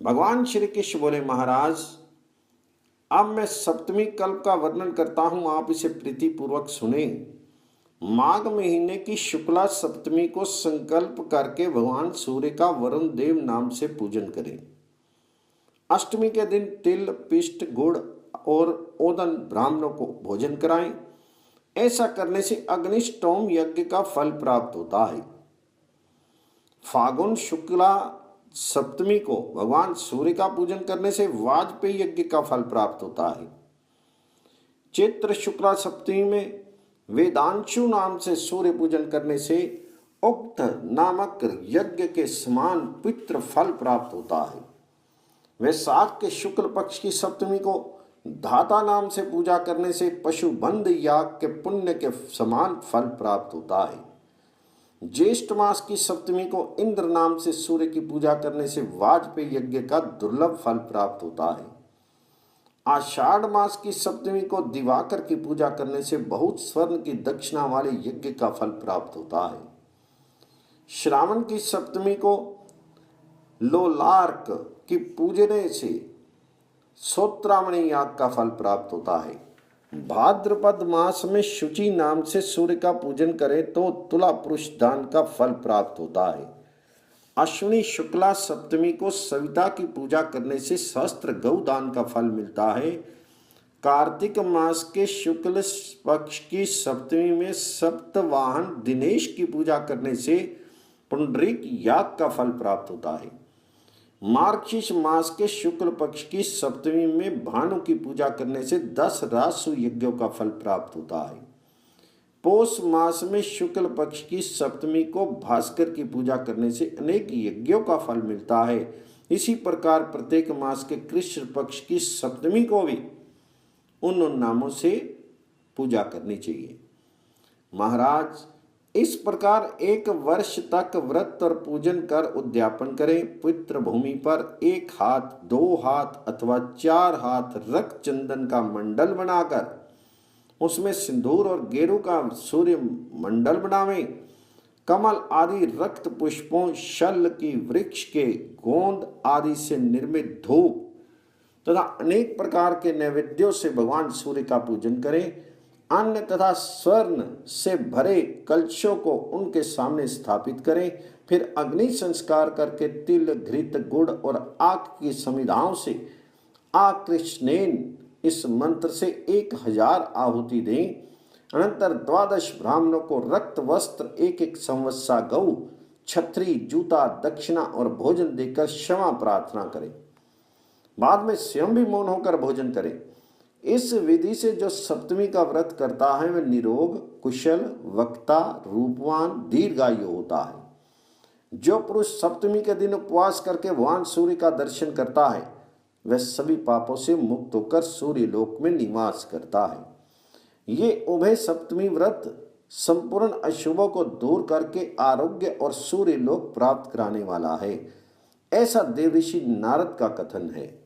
भगवान श्री कृष्ण बोले, महाराज अब मैं सप्तमी कल्प का वर्णन करता हूं, आप इसे प्रीतिपूर्वक सुने। माघ महीने की शुक्ला सप्तमी को संकल्प करके भगवान सूर्य का वरुण देव नाम से पूजन करें। अष्टमी के दिन तिल, पिष्ट, गुड़ और ओदन ब्राह्मणों को भोजन कराएं। ऐसा करने से अग्निष्टोम यज्ञ का फल प्राप्त होता है। फागुन शुक्ला सप्तमी को भगवान सूर्य का पूजन करने से वाजपेयी यज्ञ का फल प्राप्त होता है। चैत्र शुक्ला सप्तमी में वेदांशु नाम से सूर्य पूजन करने से उक्त नामक यज्ञ के समान पितृ फल प्राप्त होता है। वैशाख के शुक्ल पक्ष की सप्तमी को धाता नाम से पूजा करने से पशुबंध याग के पुण्य के समान फल प्राप्त होता है। ज्येष्ठ मास की सप्तमी को इंद्र नाम से सूर्य की पूजा करने से वाजपेयी यज्ञ का दुर्लभ फल प्राप्त होता है। आषाढ़ मास की सप्तमी को दिवाकर की पूजा करने से बहुत स्वर्ण की दक्षिणा वाले यज्ञ का फल प्राप्त होता है। श्रावण की सप्तमी को लोलार्क की पूजने से सोत्रामणि याग का फल प्राप्त होता है। भाद्रपद मास में शुचि नाम से सूर्य का पूजन करें तो तुला पुरुष दान का फल प्राप्त होता है। अश्विनी शुक्ला सप्तमी को सविता की पूजा करने से सहस्त्र गौदान का फल मिलता है। कार्तिक मास के शुक्ल पक्ष की सप्तमी में सप्तवाहन दिनेश की पूजा करने से पुंडरीक याग का फल प्राप्त होता है। मार्गशीर्ष मास के शुक्ल पक्ष की सप्तमी में भानु की पूजा करने से 10 राजसु यज्ञों का फल प्राप्त होता है। पौष मास में शुक्ल पक्ष की सप्तमी को भास्कर की पूजा करने से अनेक यज्ञों का फल मिलता है। इसी प्रकार प्रत्येक मास के कृष्ण पक्ष की सप्तमी को भी उन नामों से पूजा करनी चाहिए। महाराज इस प्रकार 1 वर्ष तक व्रत और पूजन कर उद्यापन करें। पवित्र भूमि पर 1 हाथ, 2 हाथ अथवा 4 हाथ रक्त चंदन का मंडल बनाकर उसमें सिंदूर और गेरू का सूर्य मंडल बनावें। कमल आदि रक्त पुष्पों, शल की वृक्ष के गोंद आदि से निर्मित धूप तथा अनेक प्रकार के नैवेद्यों से भगवान सूर्य का पूजन करें। अन्न तथा स्वर्ण से भरे कलशों को उनके सामने स्थापित करें। फिर अग्नि संस्कार करके तिल, घृत, गुड़ और आग की समिधाओं से आकृष्णेन इस मंत्र से 1000 आहुति दें। अनंतर 12 ब्राह्मणों को रक्त वस्त्र, 1 संवत्सा गौ, छत्री, जूता, दक्षिणा और भोजन देकर क्षमा प्रार्थना करें। बाद में स्वयं भी मौन होकर भोजन करें। इस विधि से जो सप्तमी का व्रत करता है वह निरोग, कुशल, वक्ता, रूपवान, दीर्घायु होता है। जो पुरुष सप्तमी के दिन उपवास करके भगवान सूर्य का दर्शन करता है वह सभी पापों से मुक्त होकर सूर्य लोक में निवास करता है। ये उभय सप्तमी व्रत संपूर्ण अशुभों को दूर करके आरोग्य और सूर्य लोक प्राप्त कराने वाला है। ऐसा देवऋषि नारद का कथन है।